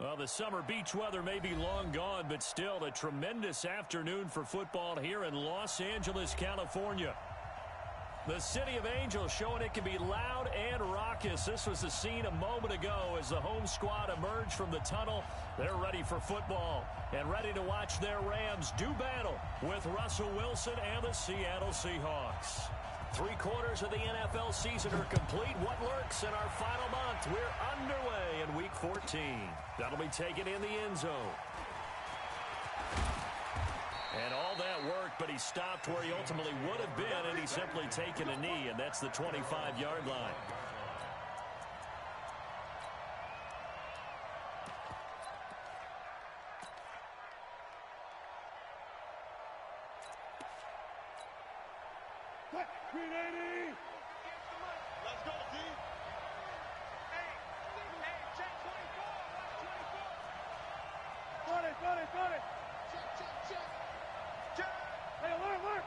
Well, the summer beach weather may be long gone, but still a tremendous afternoon for football here in Los Angeles, California. The City of Angels showing it can be loud and raucous. This was the scene a moment ago as the home squad emerged from the tunnel. They're ready for football and ready to watch their Rams do battle with Russell Wilson and the Seattle Seahawks. 3/4 of the NFL season are complete. What lurks in our final month? We're underway in Week 14. That'll be taken in the end zone. And all that work, but he stopped where he ultimately would have been, and he's simply taken a knee, and that's the 25-yard line. Let's go, D. Hey, check 24. Got it. Check. Hey, alert.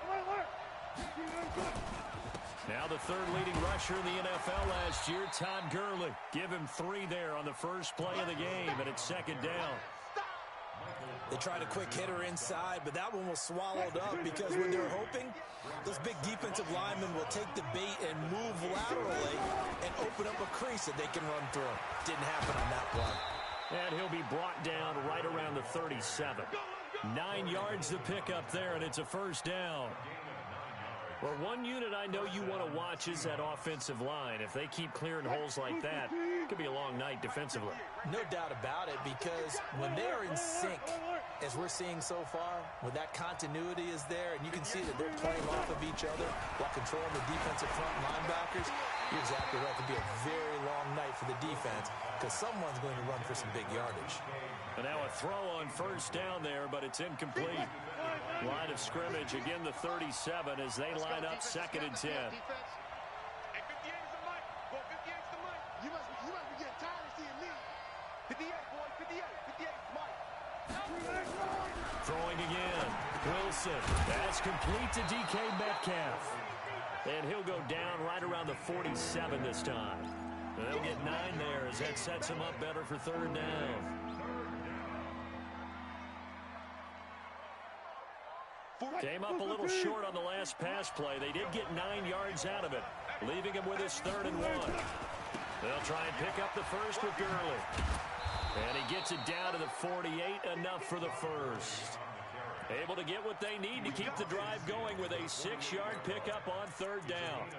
Now the third leading rusher in the NFL last year, Todd Gurley. Give him 3 there on the first play of the game, and it's second down. They tried a quick hitter inside, but that one was swallowed up because when they're hoping, those big defensive linemen will take the bait and move laterally and open up a crease that they can run through. Didn't happen on that play. And he'll be brought down right around the 37. 9 yards to pick up there, and it's a first down. Well, one unit I know you want to watch is that offensive line. If they keep clearing holes like that, it could be a long night defensively. No doubt about it, because when they are in sync, as we're seeing so far, when that continuity is there, and you can see that they're playing off of each other while controlling the defensive front linebackers, you're exactly right. It could be a very long night for the defense because someone's going to run for some big yardage. And now a throw on first down there, but it's incomplete. Line of scrimmage, again the 37 as they line up 2nd and 10. Hey, 58 is the mic. Well, 58 is the mic. You must be getting tired of seeing me. 58, boy, 58 is the mic. Throwing again. Wilson. That's complete to DK Metcalf. And he'll go down right around the 47 this time. And they'll get 9 there as that sets him up better for 3rd down. Came up a little short on the last pass play. They did get 9 yards out of it, leaving him with his 3rd and 1. They'll try and pick up the first with Gurley. And he gets it down to the 48, enough for the first. Able to get what they need to keep the drive going with a 6-yard pickup on 3rd down.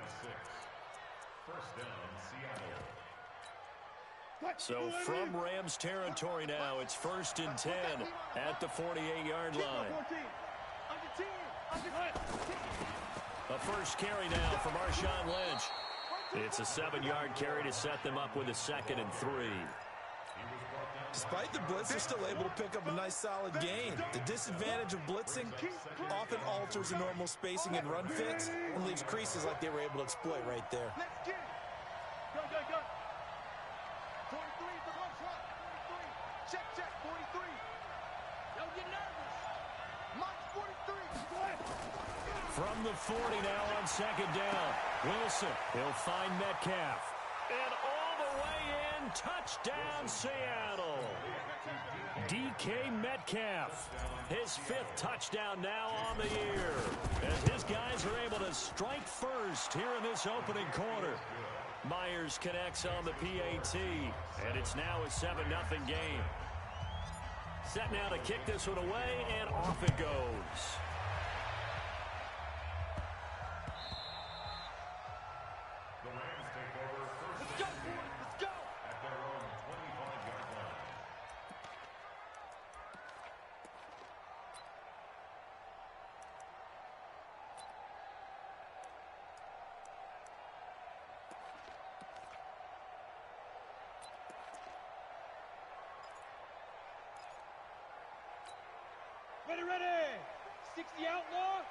So from Rams territory now, it's 1st and 10 at the 48-yard line. A first carry now from Marshawn Lynch. It's a 7-yard carry to set them up with a 2nd and 3. Despite the blitz, they're still able to pick up a nice solid gain. The disadvantage of blitzing often alters the normal spacing and run fits and leaves creases like they were able to exploit right there. Go. 43 is the one shot. 43. Check, 43. Don't get nervous. Mike's 43. From the 40 now on 2nd down. Wilson, he'll find Metcalf. And all the way in, touchdown Seattle. DK Metcalf, his 5th touchdown now on the year. As his guys are able to strike first here in this opening quarter. Myers connects on the PAT, and it's now a 7-0 game. Set now to kick this one away, and off it goes. Ready. 60 outlaw.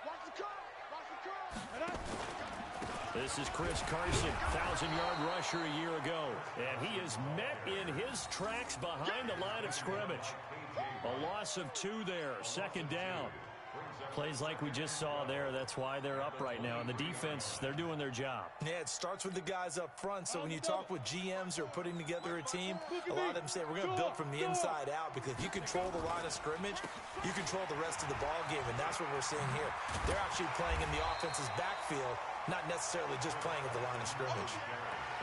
Watch the curl. This is Chris Carson, 1,000-yard rusher a year ago. And he is met in his tracks behind the line of scrimmage. A loss of 2 there, 2nd down. Plays like we just saw there, that's why they're up right now. And the defense, they're doing their job. Yeah, it starts with the guys up front. So when you talk with GMs who are putting together a team, a lot of them say we're going to build from the inside out, because if you control the line of scrimmage, you control the rest of the ball game, and that's what we're seeing here. They're actually playing in the offense's backfield, not necessarily just playing at the line of scrimmage.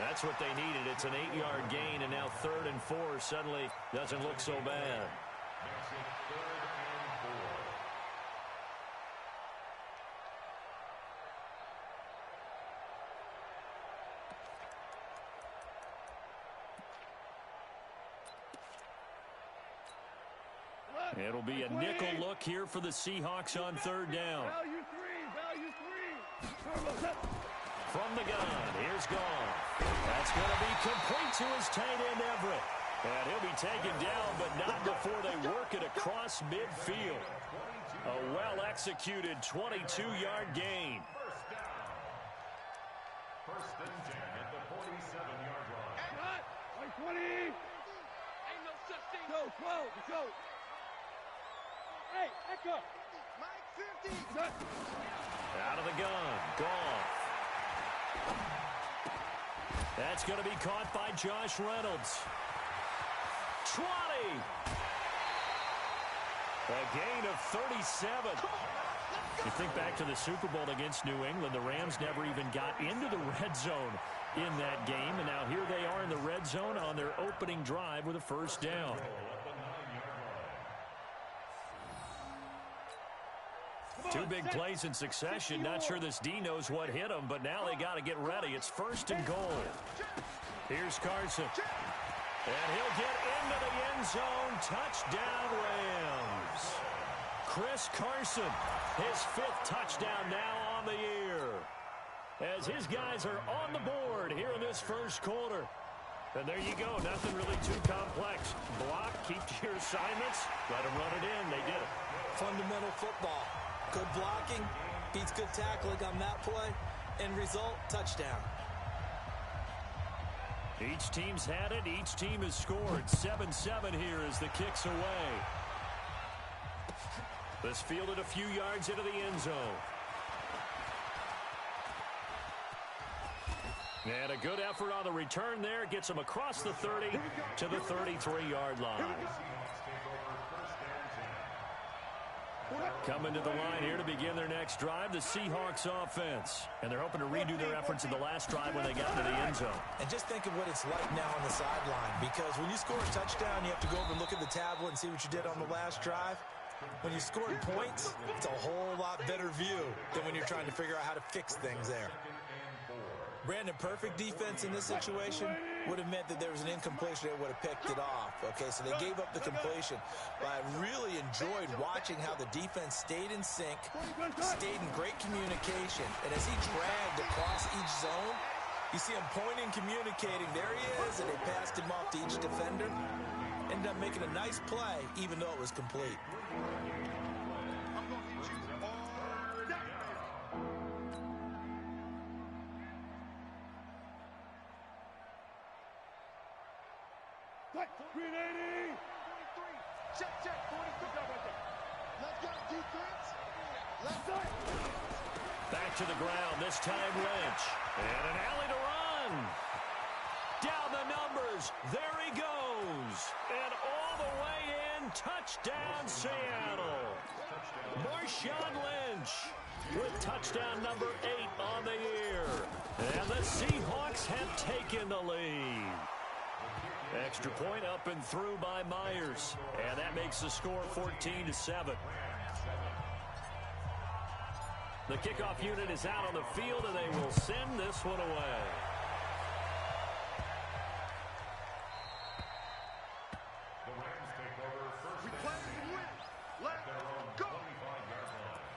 That's what they needed. It's an 8-yard gain, and now 3rd and 4 suddenly doesn't look so bad. It'll be a nickel look here for the Seahawks on 3rd down. Value three. From the gun, here's Goff. That's going to be complete to his tight end, Everett. And he'll be taken down, but not before they work it across midfield. A well-executed 22-yard gain. First and 10 at the 47-yard line. 20. Ain't no such thing. Go. Hey, Echo. Mike 50. Out of the gun, Goff. That's going to be caught by Josh Reynolds. 20. A gain of 37. You think back to the Super Bowl against New England, the Rams never even got into the red zone in that game, and now here they are in the red zone on their opening drive with a 1st down. Two big plays in succession. Not sure this D knows what hit him, but now they got to get ready. It's 1st and goal. Here's Carson. And he'll get into the end zone. Touchdown, Rams. Chris Carson, his 5th touchdown now on the year, as his guys are on the board here in this 1st quarter. And there you go. Nothing really too complex. Block, keep to your assignments, let them run it in. They did it. Fundamental football. Good blocking beats good tackling on that play. End result, touchdown. Each team's had it. Each team has scored. 7-7 here as the kick's away. This fielded a few yards into the end zone. And a good effort on the return there. Gets him across the 30 to the 33-yard line. Coming to the line here to begin their next drive, the Seahawks offense. And they're hoping to redo their efforts in the last drive when they got into the end zone. And just think of what it's like now on the sideline, because when you score a touchdown, you have to go over and look at the tablet and see what you did on the last drive. When you scored points, it's a whole lot better view than when you're trying to figure out how to fix things there. Brandon, perfect defense in this situation would have meant that there was an incompletion. They would have picked it off. Okay, so they gave up the completion. But I really enjoyed watching how the defense stayed in sync, stayed in great communication. And as he dragged across each zone, you see him pointing, communicating. There he is, and they passed him off to each defender. Ended up making a nice play, even though it was complete. Back to the ground, this time Lynch. And an alley to run. Down the numbers, there he goes. And all the way in, touchdown Seattle. Marshawn Lynch with touchdown number 8 on the year. And the Seahawks have taken the lead. Extra point up and through by Myers. And that makes the score 14-7. The kickoff unit is out on the field, and they will send this one away. The Rams take over first and 10 at their own 25-yard line.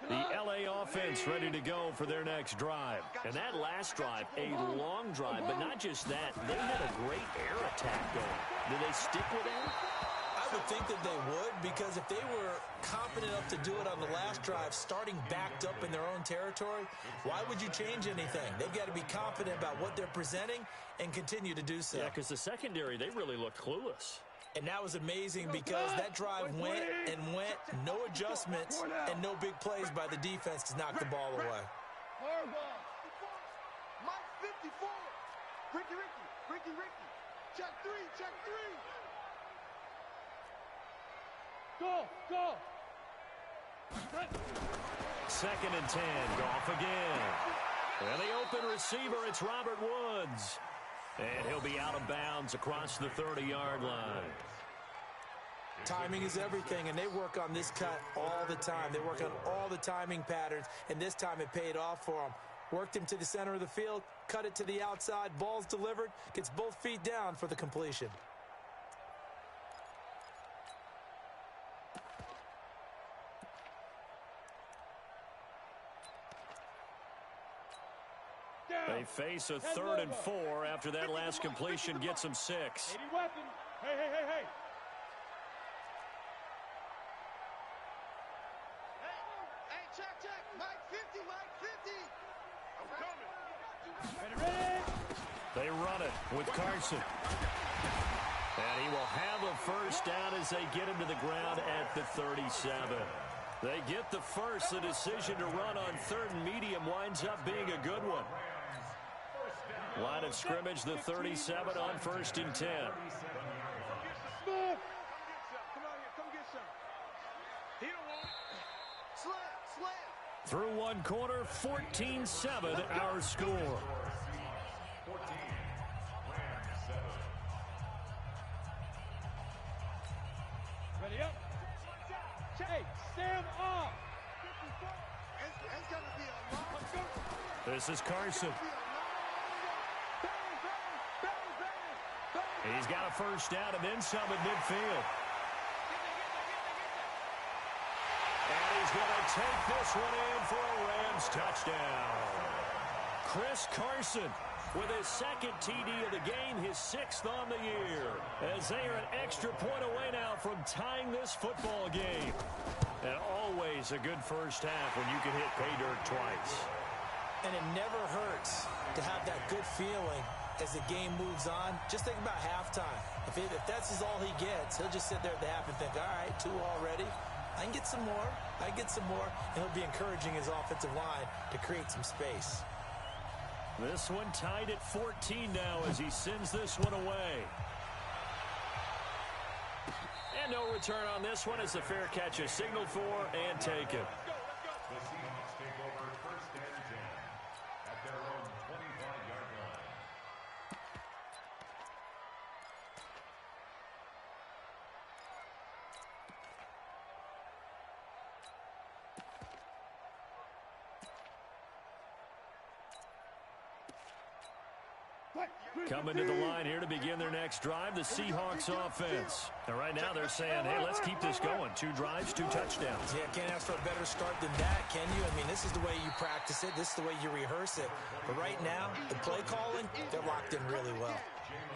The LA offense ready to go for their next drive. And that last drive, a long drive, but not just that. They had a great air attack going. Did they stick with that? I would think that they would, because if they were confident enough to do it on the last drive, starting backed up in their own territory, why would you change anything? They've got to be confident about what they're presenting and continue to do so. Yeah, because the secondary, they really looked clueless. And that was amazing because that drive went and went, no adjustments and no big plays by the defense to knock the ball away. Mike 54. Ricky. Check three. Go. Second and 10, Goff again. And the open receiver, it's Robert Woods. And he'll be out of bounds across the 30-yard line. Timing is everything, and they work on this cut all the time. They work on all the timing patterns, and this time it paid off for them. Worked him to the center of the field, cut it to the outside, ball's delivered, gets both feet down for the completion. They face a 3rd and 4 after that last completion gets them 6. Hey, check. Mike 50. I'm coming. Ready. They run it with Carson. And he will have a first down as they get him to the ground at the 37. They get the first. The decision to run on 3rd and medium winds up being a good one. Line of scrimmage, the 37 on 1st and 10. Come get some. He don't want it. Slam. Through one quarter, 14-7 our score. Ready up. Hey, stand up. It's going to be a long. This is Carson. He's got a first down and then some at midfield. And he's going to take this one in for a Rams touchdown. Chris Carson with his 2nd TD of the game, his 6th on the year, as they are an extra point away now from tying this football game. And always a good first half when you can hit pay dirt twice. And it never hurts to have that good feeling as the game moves on. Just think about halftime. If that's all he gets, he'll just sit there at the half and think, all right, 2 already. I can get some more. And he'll be encouraging his offensive line to create some space. This one tied at 14 now as he sends this one away. And no return on this one as the fair catch is signaled for and taken. The Seahawks take over 1st and 10 at their own 25-yard line. Coming to the line here to begin their next drive, the Seahawks offense. And right now they're saying, hey, let's keep this going. 2 drives, 2 touchdowns. Yeah, can't ask for a better start than that, can you? I mean, this is the way you practice it. This is the way you rehearse it. But right now, the play calling, they're locked in really well.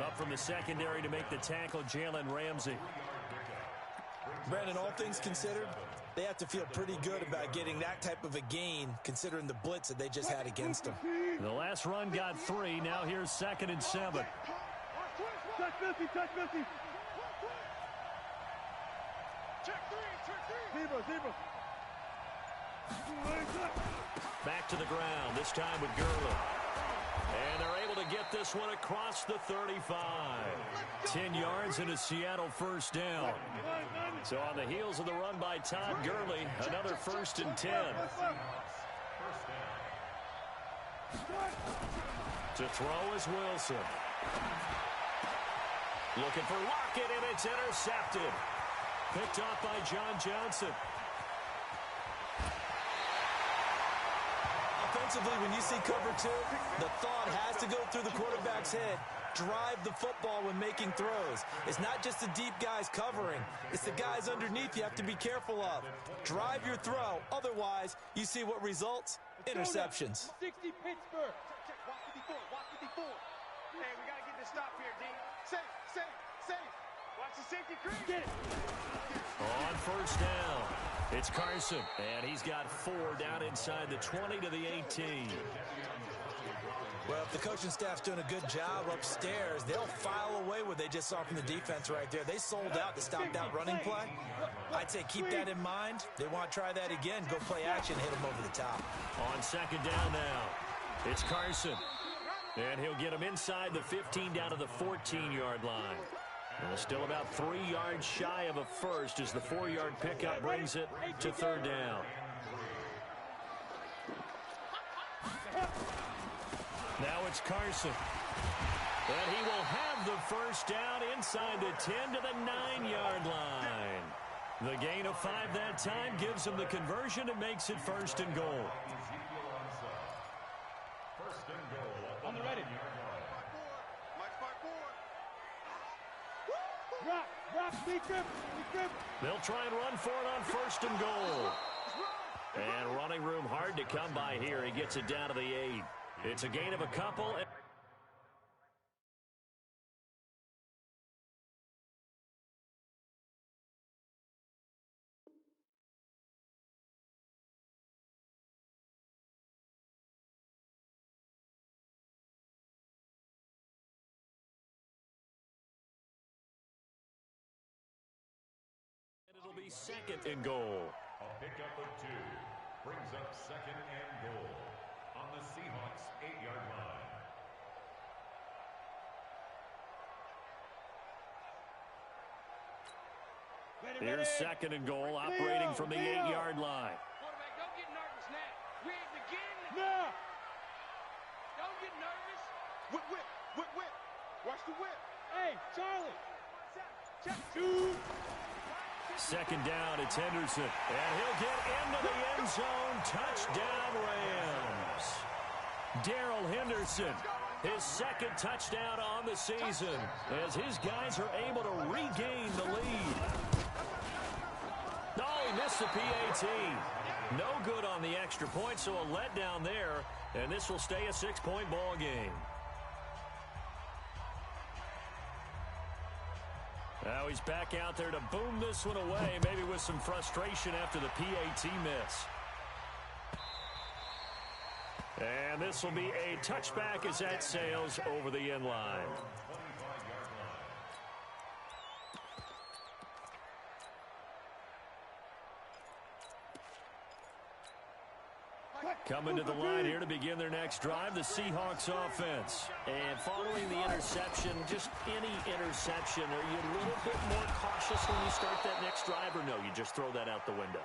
Up from the secondary to make the tackle, Jalen Ramsey. Brandon, all things considered, they have to feel pretty good about getting that type of a gain, considering the blitz that they just had against them. The last run got 3. Now here's 2nd and 7. Check 50. Zebra. Back to the ground, this time with Gurley. And they're able to get this one across the 35. 10 yards and a Seattle first down. So on the heels of the run by Todd Gurley, another 1st and 10. To throw is Wilson. Looking for Lockett, and it's intercepted. Picked off by John Johnson. Offensively, when you see cover 2, the thought has to go through the quarterback's head. Drive the football when making throws. It's not just the deep guys covering. It's the guys underneath you have to be careful of. Drive your throw. Otherwise, you see what results? Interceptions. 60 Pittsburgh. Watch 54. Hey, we got to get this stop here, D. Safe. Watch the safety crease. Get it. On first down, it's Carson, and he's got 4 down inside the 20 to the 18. Well, if the coaching staff's doing a good job upstairs, they'll file away what they just saw from the defense right there. They sold out to stop that running play. I'd say keep that in mind. They want to try that again. Go play action, hit them over the top. On second down now, it's Carson. And he'll get him inside the 15 down to the 14-yard line. Well, still about 3 yards shy of a first as the 4-yard pickup brings it to third down. Now it's Carson. And he will have the first down inside the 10 to the 9-yard line. The gain of 5 that time gives him the conversion and makes it first and goal. First and goal. On the ready. Rock, be grip. They'll try and run for it on first and goal. And running room hard to come by here. He gets it down to the 8. It's a gain of a couple. It'll be second and goal. A pickup of 2 brings up second and goal on the Seahawks 8-yard line. Here's second and goal, operating from the 8-yard line. Quarterback, don't get nervous now. We ain't beginning. No. Don't get nervous. Whip. Watch the whip. Hey, Charlie. Check 2. Second down, it's Henderson. And he'll get into the end zone. Touchdown, Rams. Darrell Henderson, his second touchdown on the season, as his guys are able to regain the lead. Oh, he missed the PAT. No good on the extra point, so a letdown there, and this will stay a 6-point ball game. Now he's back out there to boom this one away, maybe with some frustration after the PAT miss. And this will be a touchback as that sails over the end line. Coming to the line here to begin their next drive, the Seahawks offense. And following the interception, just any interception, are you a little bit more cautious when you start that next drive, or no, you just throw that out the window?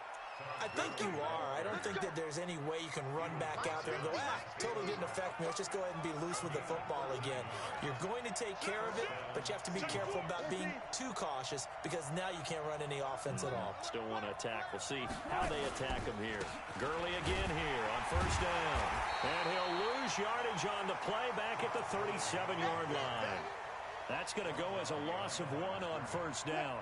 I think you are. I don't think that there's any way you can run back out there and go, totally didn't affect me. Let's just go ahead and be loose with the football again. You're going to take care of it, but you have to be careful about being too cautious because now you can't run any offense at all. Still want to attack. We'll see how they attack him here. Gurley again here on first down. And he'll lose yardage on the play back at the 37-yard line. That's going to go as a loss of 1 on first down.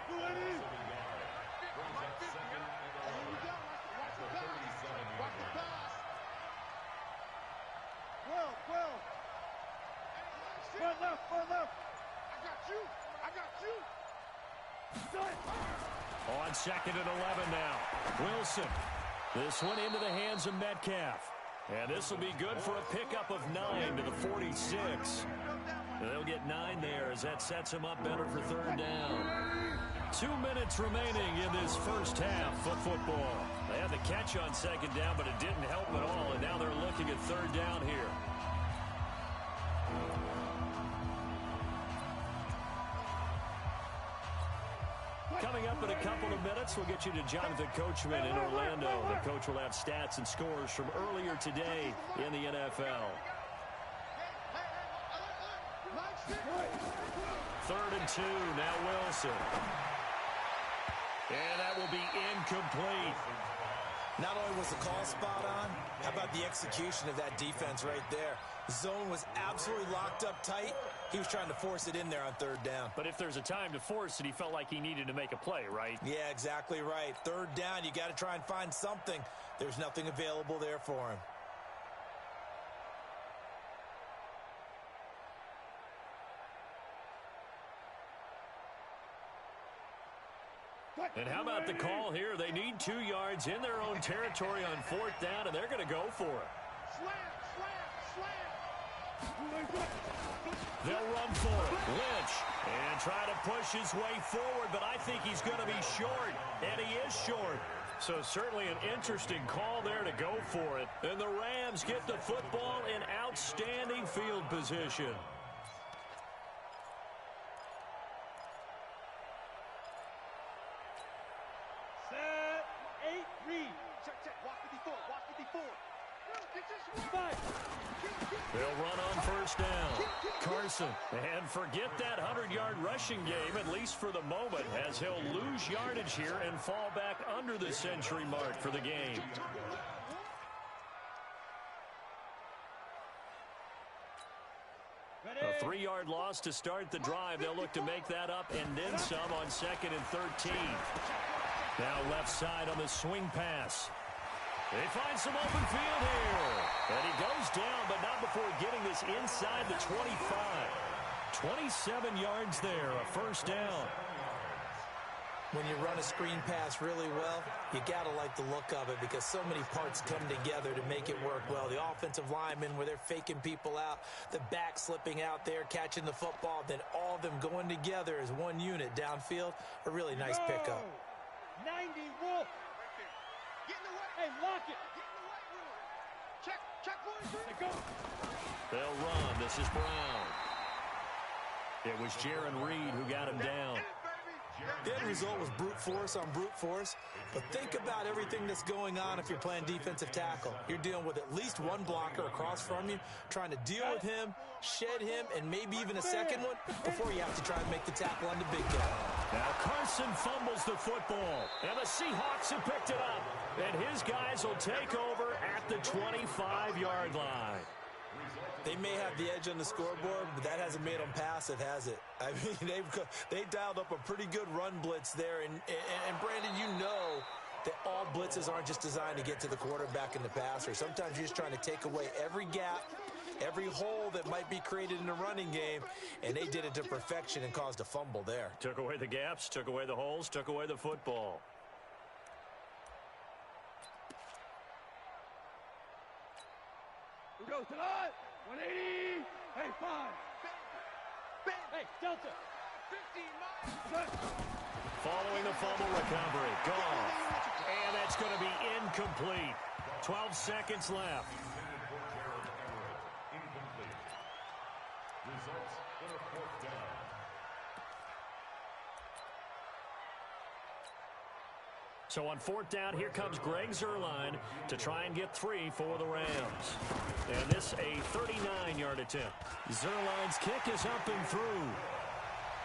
On second and 11 now. Wilson. This one into the hands of Metcalf. And this will be good for a pickup of 9 to the 46. And they'll get 9 there as that sets him up better for third down. 2 minutes remaining in this first half of football. They had the catch on second down, but it didn't help at all. And now they're looking at third down here. Coming up in a couple of minutes, we'll get you to Jonathan Coachman in Orlando. The coach will have stats and scores from earlier today in the NFL. 3rd and 2, now Wilson. And that will be incomplete. Not only was the call spot on, how about the execution of that defense right there? Zone was absolutely locked up tight. He was trying to force it in there on third down. But if there's a time to force it, he felt like he needed to make a play, right? Yeah, exactly right. Third down, you got to try and find something. There's nothing available there for him. And how about the call here? They need 2 yards in their own territory on 4th down, and they're going to go for it. They'll run for it. Lynch. And try to push his way forward, but I think he's going to be short. And he is short. So certainly an interesting call there to go for it. And the Rams get the football in outstanding field position. Set, 8, read. Check, check. Walk 54, walk 54. They'll run on 1st down. Carson. And forget that 100-yard rushing game, at least for the moment, as he'll lose yardage here and fall back under the century mark for the game. A 3-yard loss to start the drive. They'll look to make that up and then some on 2nd and 13. Now left side on the swing pass. They find some open field here. And he goes down, but not before getting this inside the 25. 27 yards there, a 1st down. When you run a screen pass really well, you got to like the look of it because so many parts come together to make it work well. The offensive linemen, where they're faking people out, the back slipping out there, catching the football, then all of them going together as one unit downfield. A really nice pickup. 90 Wolf. Get in the way. Hey, lock it. Get in the way. Check, boys. They go. They'll run. This is Brown. It was Jaron Reed who got him down. The end result was brute force on brute force. But think about everything that's going on if you're playing defensive tackle. You're dealing with at least one blocker across from you, trying to deal with him, shed him, and maybe even a second one before you have to try and make the tackle on the big guy. Now Carson fumbles the football, and the Seahawks have picked it up. And his guys will take over at the 25-yard line. They may have the edge on the scoreboard, but that hasn't made them passive, has it? I mean, they dialed up a pretty good run blitz there. And Brandon, you know that all blitzes aren't just designed to get to the quarterback and the passer. Sometimes you're just trying to take away every gap, every hole that might be created in the running game, and they did it to perfection and caused a fumble there. Took away the gaps, took away the holes, took away the football. Who goes tonight? 180. Hey, 5. Hey, Delta. 15 miles. Following the fumble recovery. Gone. And that's going to be incomplete. 12 seconds left. Incomplete. Results in a 4th down. So on 4th down, here comes Greg Zuerlein to try and get 3 for the Rams. And this a 39-yard attempt. Zuerlein's kick is up and through.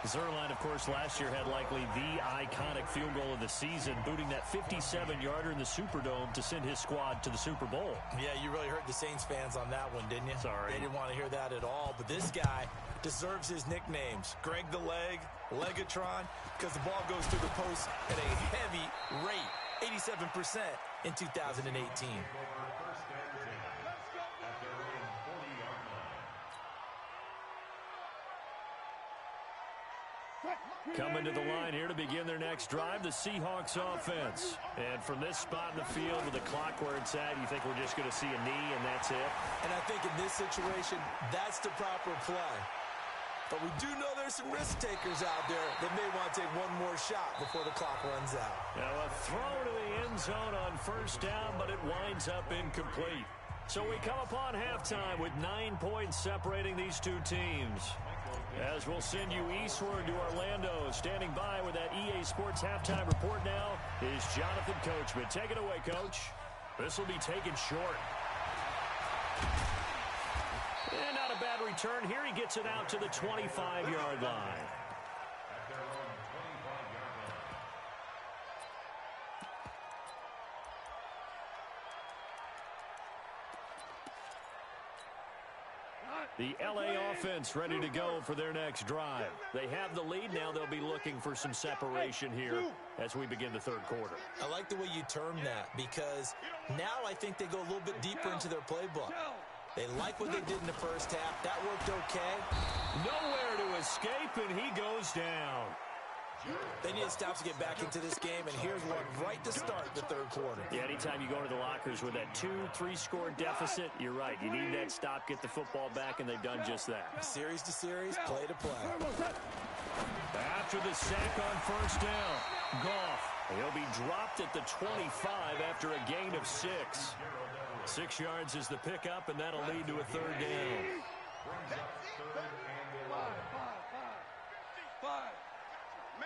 Zuerlein, of course, last year had likely the iconic field goal of the season, booting that 57-yarder in the Superdome to send his squad to the Super Bowl. Yeah, you really hurt the Saints fans on that one, didn't you? Sorry. They didn't want to hear that at all. But this guy deserves his nicknames. Greg the Leg, Legatron, because the ball goes through the post at a heavy rate, 87% in 2018. Coming to the line here to begin their next drive, the Seahawks offense. And from this spot in the field with the clock where it's at, you think we're just going to see a knee and that's it? And I think in this situation, that's the proper play. But we do know there's some risk takers out there that may want to take one more shot before the clock runs out. Now a throw to the end zone on 1st down, but it winds up incomplete. So we come upon halftime with 9 points separating these two teams. As we'll send you eastward to Orlando, standing by with that EA Sports halftime report now is Jonathan Coachman. Take it away, Coach. This will be taken short. And not a bad return. Here he gets it out to the 25-yard line. The LA offense ready to go for their next drive. They have the lead. Now they'll be looking for some separation here as we begin the 3rd quarter. I like the way you term that because now I think they go a little bit deeper into their playbook. They like what they did in the 1st half. That worked okay. Nowhere to escape, and he goes down. They need a stop to get back into this game, and here's one right to start the third quarter. Yeah, anytime you go to the lockers with that 2-3 score deficit, you're right. You need that stop, get the football back, and they've done just that. Series to series, play to play. After the sack on first down, Goff. He'll be dropped at the 25 after a gain of 6. 6 yards is the pickup, and that'll lead to a third down.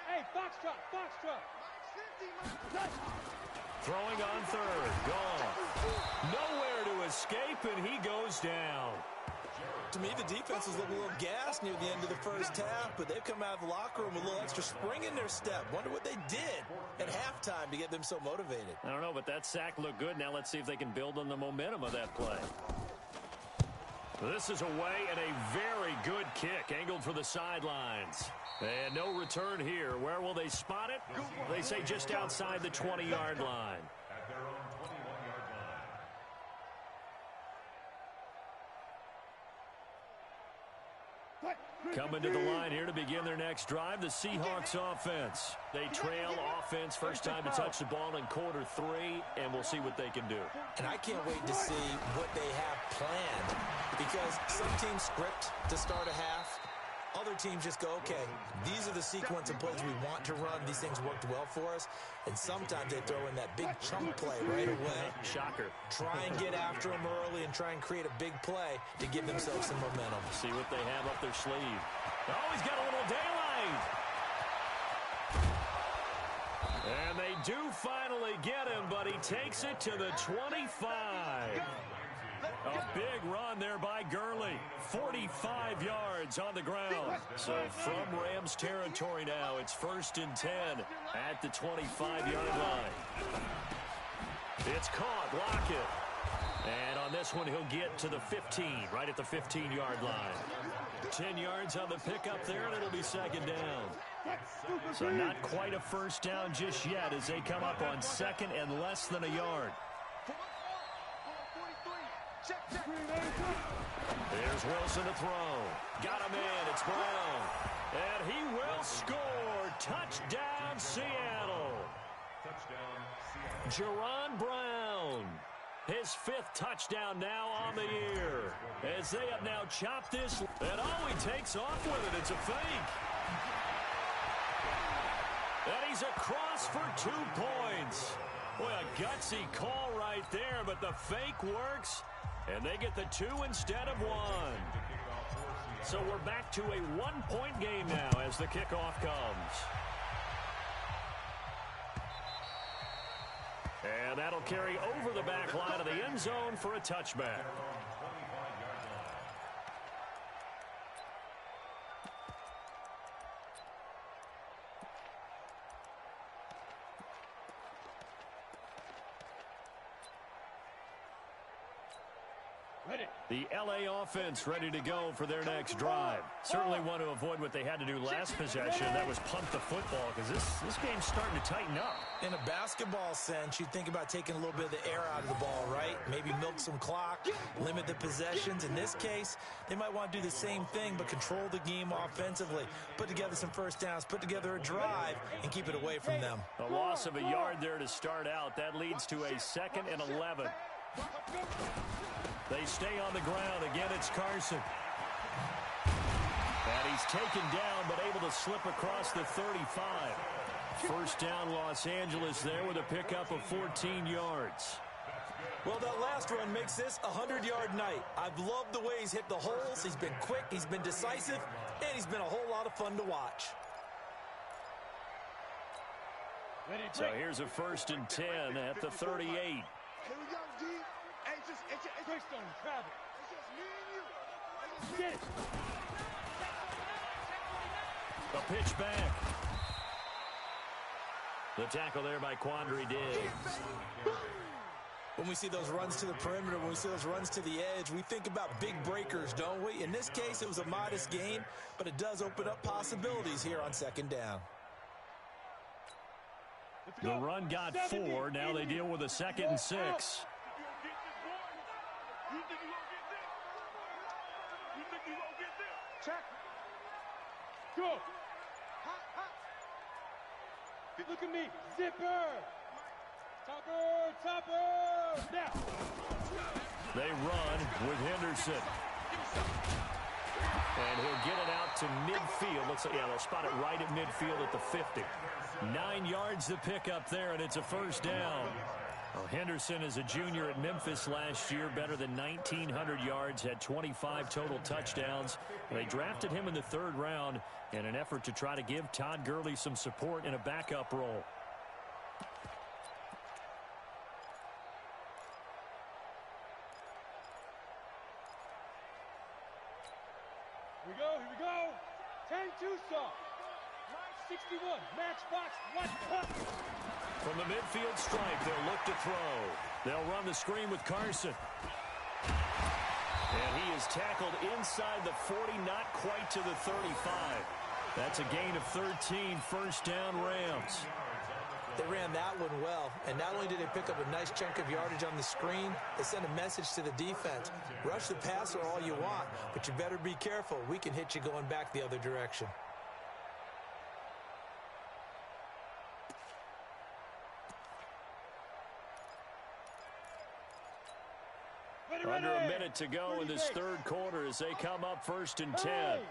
Hey, Foxtrot, Foxtrot. Throwing on third, Goff. Nowhere to escape, and he goes down. To me, the defense was a little gassed near the end of the first half, but they've come out of the locker room with a little extra spring in their step. Wonder what they did at halftime to get them so motivated. I don't know, but that sack looked good. Now let's see if they can build on the momentum of that play. This is away and a very good kick, angled for the sidelines. And no return here. Where will they spot it? They say just outside the 20-yard line. At their own 21-yard line. Coming to the line here to begin their next drive, the Seahawks offense. They trail offense, first time to touch the ball in quarter 3, and we'll see what they can do. And I can't wait to see what they have planned, because some teams script to start a half. Other teams just go, okay, these are the sequence of plays we want to run. These things worked well for us. And sometimes they throw in that big chunk play right away. Shocker. Try and get after them early and try and create a big play to give themselves some momentum. See what they have up their sleeve. Oh, he's got a little daylight. And they do finally get him, but he takes it to the 25. A big run there by Gurley. 45 yards on the ground. So from Rams territory now, it's 1st and 10 at the 25-yard line. It's caught. Lockett. And on this one, he'll get to the 15, right at the 15-yard line. 10 yards on the pickup there, and it'll be 2nd down. So not quite a first down just yet as they come up on 2nd and less than a yard. There's Wilson to throw. Got him in. It's Brown. And he will score. Touchdown, Seattle. Jerron Brown. His 5th touchdown now on the year. As they have now chopped this. And oh, he takes off with it. It's a fake. And he's across for 2 points. Boy, a gutsy call right there, but the fake works. And they get the 2 instead of 1. So we're back to a 1-point game now as the kickoff comes. And that'll carry over the back line of the end zone for a touchback. The L.A. offense ready to go for their next drive. Certainly want to avoid what they had to do last possession. That was punt the football, because this game's starting to tighten up. In a basketball sense, you think about taking a little bit of the air out of the ball, right? Maybe milk some clock, limit the possessions. In this case, they might want to do the same thing, but control the game offensively. Put together some first downs, put together a drive, and keep it away from them. A loss of a yard there to start out. That leads to a 2nd and 11. They stay on the ground. Again, it's Carson. And he's taken down, but able to slip across the 35. First down, Los Angeles there with a pickup of 14 yards. Well, that last run makes this a 100-yard night. I've loved the way he's hit the holes. He's been quick, he's been decisive, and he's been a whole lot of fun to watch. So here's a 1st and 10 at the 38. Here we go, D. Hey, it's just on Travis. It's just me and you. Get it. A pitch back. The tackle there by Quandre Diggs. When we see those runs to the perimeter, when we see those runs to the edge, we think about big breakers, don't we? In this case, it was a modest gain, but it does open up possibilities here on 2nd down. The run got 4. Now they deal with a 2nd and 6. Check. Go. Look at me. Zipper. Topper. Now. They run with Henderson. And he'll get it out to midfield. Looks like, yeah, they'll spot it right at midfield at the 50. 9 yards to pick up there, and it's a first down. Well, Henderson is a junior at Memphis last year, better than 1,900 yards, had 25 total touchdowns. They drafted him in the 3rd round in an effort to try to give Todd Gurley some support in a backup role. Here we go. 10 Tucson. 61. Matchbox. One cut. From the midfield stripe, they'll look to throw. They'll run the screen with Carson. And he is tackled inside the 40, not quite to the 35. That's a gain of 13, first down Rams. They ran that one well, and not only did they pick up a nice chunk of yardage on the screen, they sent a message to the defense. Rush the passer all you want, but you better be careful. We can hit you going back the other direction. Under a minute to go in this 3rd quarter as they come up 1st and 10. Hey.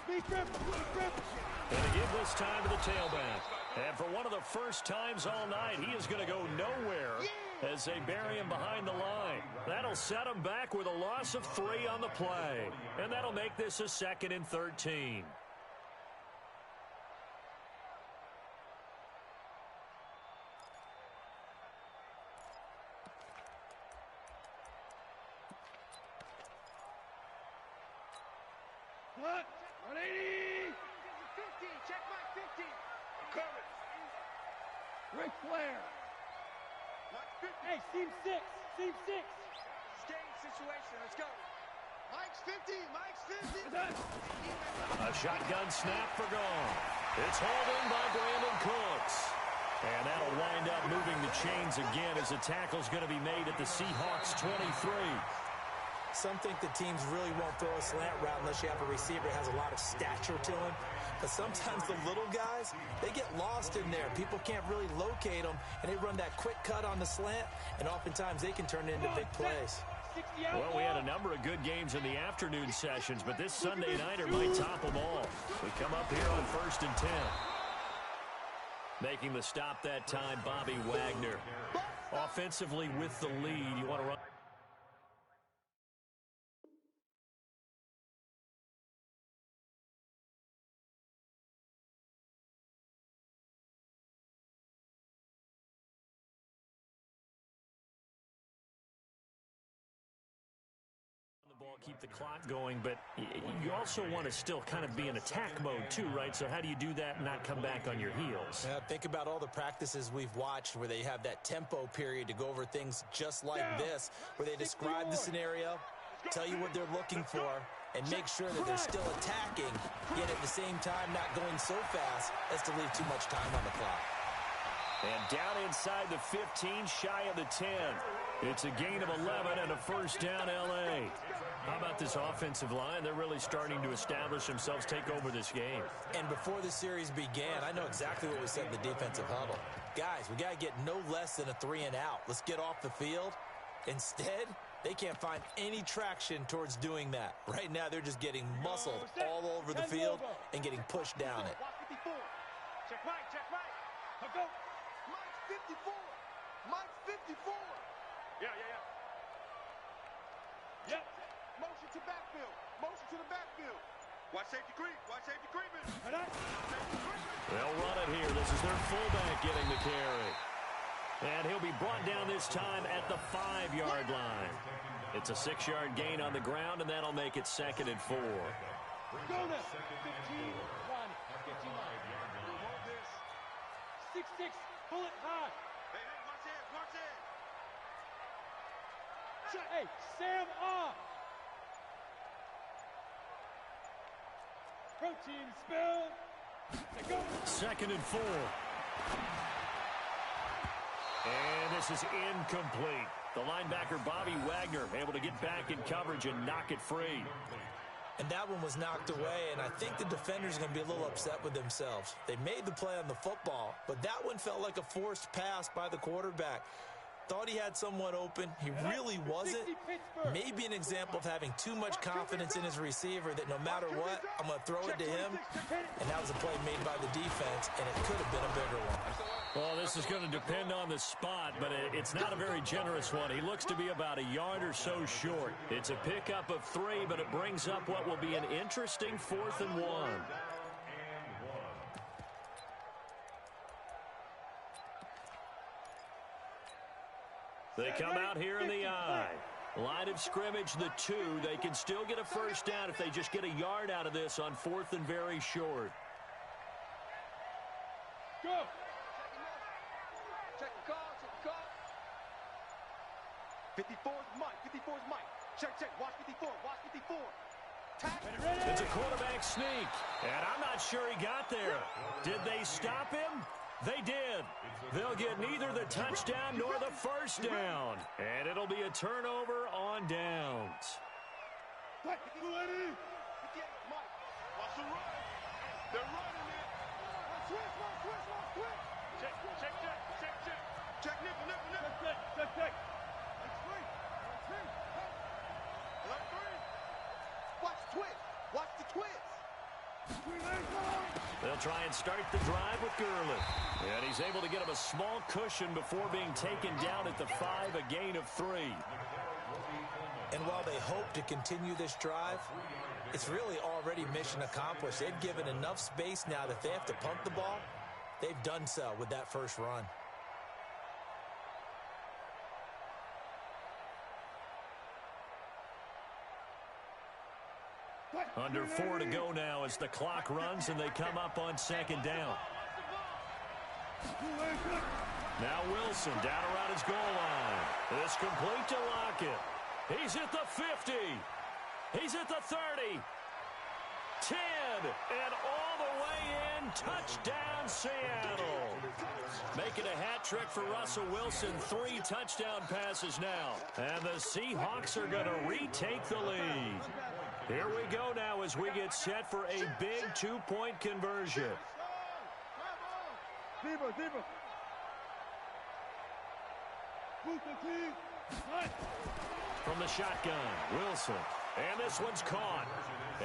Going to give this time to the tailback. And for one of the first times all night, he is going to go nowhere as they bury him behind the line. That'll set him back with a loss of 3 on the play. And that'll make this a 2nd and 13. What? 180. 15. Check my 15. Cover. Ric Flair. Hey, seam 6. Seam 6. Staying situation. Let's go. Mike's 50. Mike's 50. A shotgun snap for gone. It's hauled in by Brandon Cooks. And that'll wind up moving the chains again as the tackle's going to be made at the Seahawks 23. Some think the teams really won't throw a slant route unless you have a receiver that has a lot of stature to him. But sometimes the little guys, they get lost in there. People can't really locate them, and they run that quick cut on the slant, and oftentimes they can turn it into big plays. Well, we had a number of good games in the afternoon sessions, but this Sunday nighter might top them all. We come up here on 1st and 10. Making the stop that time, Bobby Wagner. Offensively with the lead, you want to run. Ball, keep the clock going, but you also want to still kind of be in attack mode too, right? So how do you do that and not come back on your heels? Yeah, think about all the practices we've watched where they have that tempo period to go over things just like this, where they describe the scenario, tell you what they're looking for, and make sure that they're still attacking, yet at the same time not going so fast as to leave too much time on the clock. And down inside the 15, shy of the 10. It's a gain of 11 and a first down L.A. How about this offensive line? They're really starting to establish themselves, take over this game. And before the series began, I know exactly what we said in the defensive huddle. Guys, we got to get no less than a 3 and out. Let's get off the field. Instead, they can't find any traction towards doing that. Right now, they're just getting muscled all over the field and getting pushed down it. Check right. I'll go. Mike's 54. Mike's 54. Yeah. Yep. Motion to backfield. Motion to the backfield. Watch safety creep. They'll run it here. This is their fullback getting the carry. And he'll be brought down this time at the 5-yard line. It's a 6-yard gain on the ground, and that'll make it 2nd and 4. Go now. 15, 1, 59. Hold this. 6-6. Pull it high. Hey, watch it. Hey, Sam off. Protein spill. Go. 2nd and 4. And this is incomplete. The linebacker, Bobby Wagner, able to get back in coverage and knock it free. And that one was knocked away, and I think the defenders are going to be a little upset with themselves. They made the play on the football, but that one felt like a forced pass by the quarterback. Thought he had someone open. He really wasn't. Maybe an example of having too much confidence in his receiver that no matter what, I'm going to throw it to him. And that was a play made by the defense, and it could have been a bigger one. Well, this is going to depend on the spot, but it's not a very generous one. He looks to be about a yard or so short. It's a pickup of 3, but it brings up what will be an interesting 4th and 1. They come out here in the I. Line of scrimmage, the 2. They can still get a first down if they just get a yard out of this on 4th and very short. Go. Check the call, check the call. 54's Mike, 54's Mike. Check, watch 54, watch 54. It's a quarterback sneak, and I'm not sure he got there. Did they stop him? They did. They'll get neither the touchdown nor the first down, and it'll be a turnover on downs. Mike, Mike, watch the run. They're running it. Switch. Check, nipple. Check. Watch the twist. They'll try and start the drive with Gurley. And he's able to get him a small cushion before being taken down at the 5, a gain of 3. And while they hope to continue this drive, it's really already mission accomplished. They've given enough space now that if they have to punt the ball, they've done so with that first run. Under 4 to go now as the clock runs and they come up on 2nd down. Now Wilson down around his goal line. It's complete to Lockett. He's at the 50. He's at the 30. 10. And all the way in. Touchdown, Seattle. Making a hat trick for Russell Wilson. 3 touchdown passes now. And the Seahawks are going to retake the lead. Here we go now as we get set for a big 2-point conversion. From the shotgun, Wilson. And this one's caught.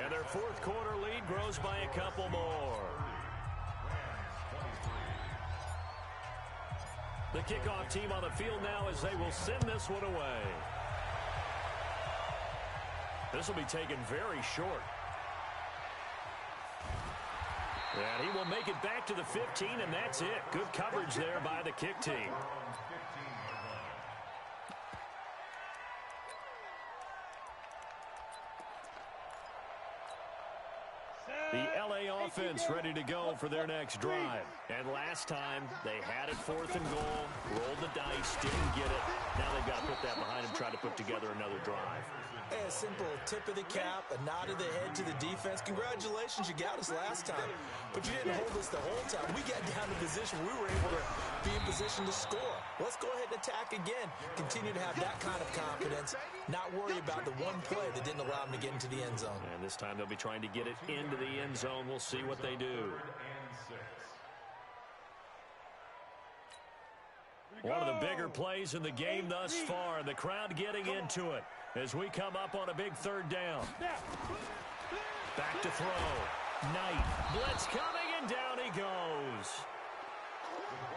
And their 4th quarter lead grows by a couple more. The kickoff team on the field now as they will send this one away. This will be taken very short. And he will make it back to the 15, and that's it. Good coverage there by the kick team. The LA offense ready to go for their next drive. And last time, they had it 4th and goal, rolled the dice, didn't get it. Now they've got to put that behind them, try to put together another drive. A simple tip of the cap, a nod of the head to the defense. Congratulations, you got us last time. But you didn't hold us the whole time. We got down to position. We were able to be in position to score. Let's go ahead and attack again. Continue to have that kind of confidence. Not worry about the one play that didn't allow them to get into the end zone. And this time they'll be trying to get it into the end zone. We'll see what they do. One of the bigger plays in the game thus far. The crowd getting into it as we come up on a big 3rd down. Back to throw. Knight. Blitz coming, and down he goes.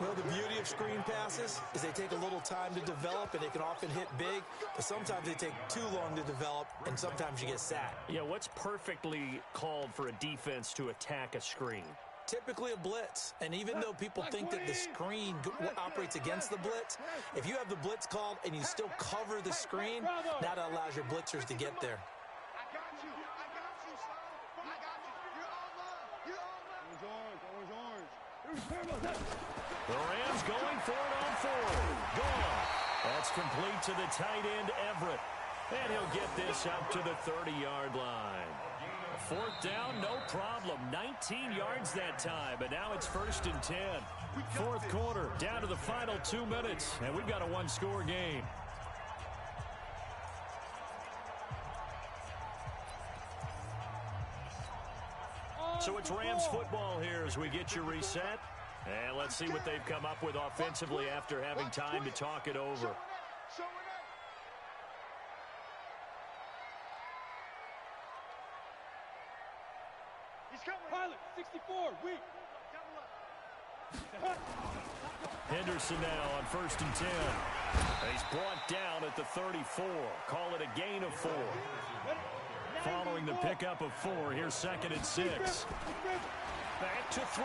Well, the beauty of screen passes is they take a little time to develop, and they can often hit big, but sometimes they take too long to develop, and sometimes you get sacked. Yeah, what's perfectly called for a defense to attack a screen? Typically a blitz, and even though people think that the screen operates against the blitz, if you have the blitz called and you still cover the screen, that allows your blitzers to get there. I got you, son. I got you. You're all love. The Rams going for it on 4th. Gone. That's complete to the tight end, Everett. And he'll get this up to the 30-yard line. 4th down, no problem. 19 yards that time, but now it's 1st and 10. 4th quarter, down to the final 2 minutes, and we've got a 1-score game. So it's Rams football here as we get you reset. And let's see what they've come up with offensively after having time to talk it over. He's coming. Pilot, 64, weak. Henderson now on 1st and 10. He's brought down at the 34. Call it a gain of 4. Following the pickup of 4, here's 2nd and 6. Back to throw.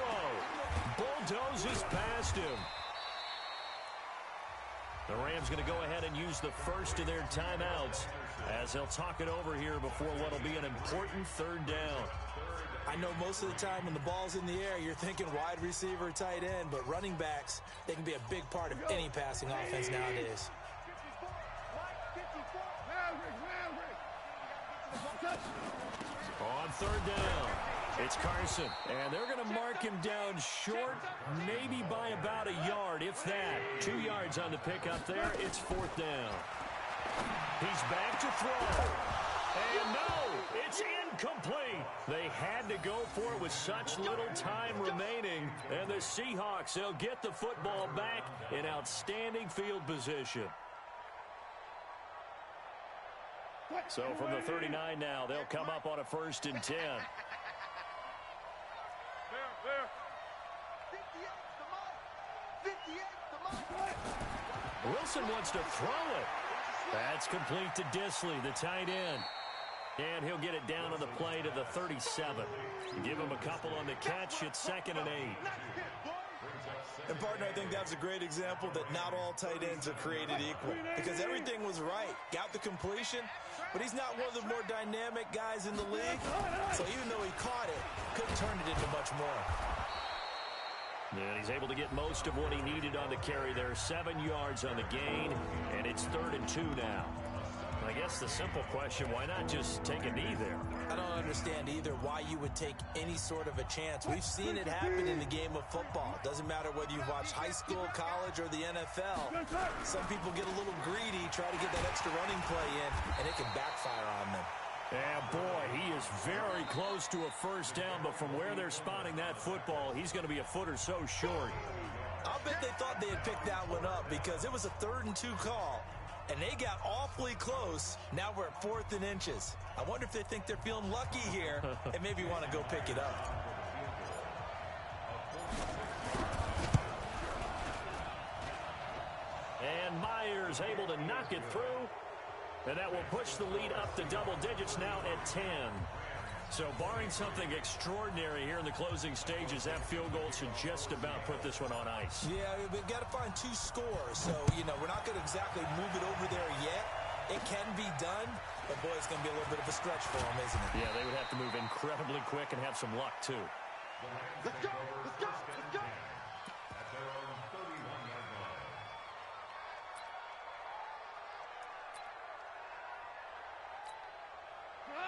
Bulldozes past him. The Rams going to go ahead and use the first of their timeouts as they'll talk it over here before what will be an important 3rd down. I know most of the time when the ball's in the air, you're thinking wide receiver, tight end, but running backs, they can be a big part of any passing offense nowadays. On 3rd down, it's Carson, and they're going to mark him down short, maybe by about a yard, if that. 2 yards on the pickup there. It's 4th down. He's back to throw. And no, it's incomplete. They had to go for it with such little time remaining. And the Seahawks, they'll get the football back in outstanding field position. So from the 39 now, they'll come up on a 1st and 10. Wilson wants to throw it. That's complete to Disley, the tight end. And he'll get it down on the play to the 37. Give him a couple on the catch. It's 2nd and 8. And, partner, I think that's a great example that not all tight ends are created equal. Because everything was right. Got the completion, but he's not one of the more dynamic guys in the league. So even though he caught it, couldn't turn it into much more. And he's able to get most of what he needed on the carry there. 7 yards on the gain, and it's 3rd and 2 now. I guess the simple question, why not just take a knee there? I don't understand either why you would take any sort of a chance. We've seen it happen in the game of football. Doesn't matter whether you watch high school, college, or the NFL. Some people get a little greedy, try to get that extra running play in, and it can backfire on them. And boy, he is very close to a 1st down, but from where they're spotting that football, he's going to be a foot or so short. I'll bet they thought they had picked that one up because it was a 3rd and 2 call. And they got awfully close. Now we're at 4th and inches. I wonder if they think they're feeling lucky here and maybe want to go pick it up. And Myers able to knock it through. And that will push the lead up to double digits now at 10. So barring something extraordinary here in the closing stages, that field goal should just about put this one on ice. Yeah, we've got to find 2 scores. So, you know, we're not going to exactly move it over there yet. It can be done, but, boy, it's going to be a little bit of a stretch for them, isn't it? Yeah, they would have to move incredibly quick and have some luck, too. Let's go! Let's go! Let's go!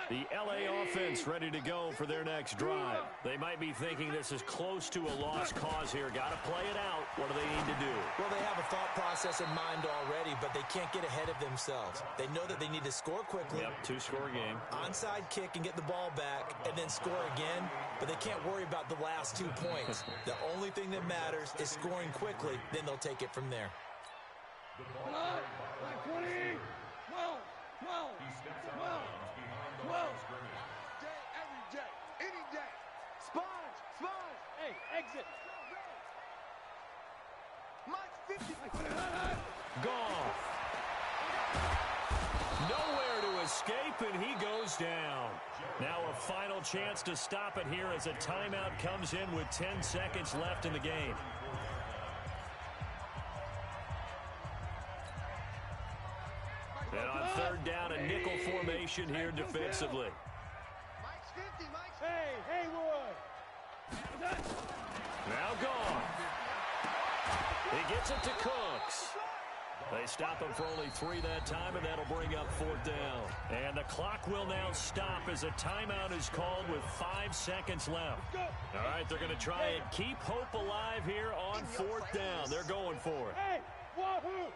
The L.A. offense ready to go for their next drive. They might be thinking this is close to a lost cause here. Got to play it out. What do they need to do? Well, they have a thought process in mind already, but they can't get ahead of themselves. They know that they need to score quickly. Yep, 2-score game. Onside kick and get the ball back and then score again, but they can't worry about the last 2 points. The only thing that matters is scoring quickly, then they'll take it from there. 20, 12, 12, 12. 12. Day, every day, any day. Sponge, sponge. Hey, exit. Mike's 50. Goff. Nowhere to escape, and he goes down. Now a final chance to stop it here as a timeout comes in with 10 seconds left in the game. And on 3rd down, a nickel formation here defensively. Mike's 50, Mike's 50. Hey, Haywood. Now gone. He gets it to Cooks. They stop him for only 3 that time, and that'll bring up 4th down. And the clock will now stop as a timeout is called with 5 seconds left. All right, they're going to try and keep hope alive here on 4th down. They're going for it. Hey, wahoo.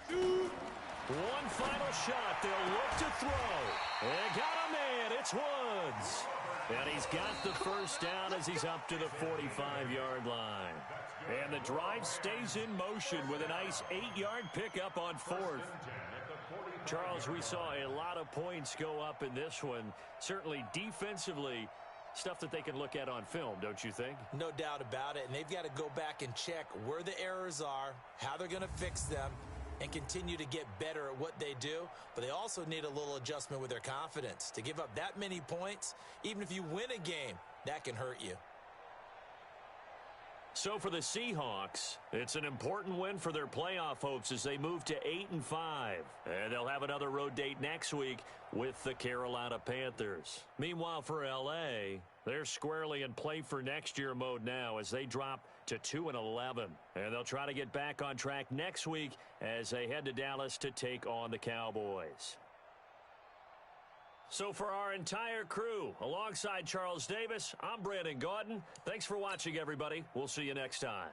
2. One final shot. They'll look to throw. They got a man. It's Woods. And he's got the first down as he's up to the 45-yard line. And the drive stays in motion with a nice 8-yard pickup on fourth. Charles, we saw a lot of points go up in this one. Certainly defensively, stuff that they can look at on film, don't you think? No doubt about it. And they've got to go back and check where the errors are, how they're going to fix them, and continue to get better at what they do. But they also need a little adjustment with their confidence. To give up that many points, even if you win a game, that can hurt you. So for the Seahawks, it's an important win for their playoff hopes as they move to 8-5. And they'll have another road date next week with the Carolina Panthers. Meanwhile, for L.A., they're squarely in play for next year mode now as they drop to 2-11. And they'll try to get back on track next week as they head to Dallas to take on the Cowboys. So for our entire crew, alongside Charles Davis, I'm Brandon Gaudin. Thanks for watching, everybody. We'll see you next time.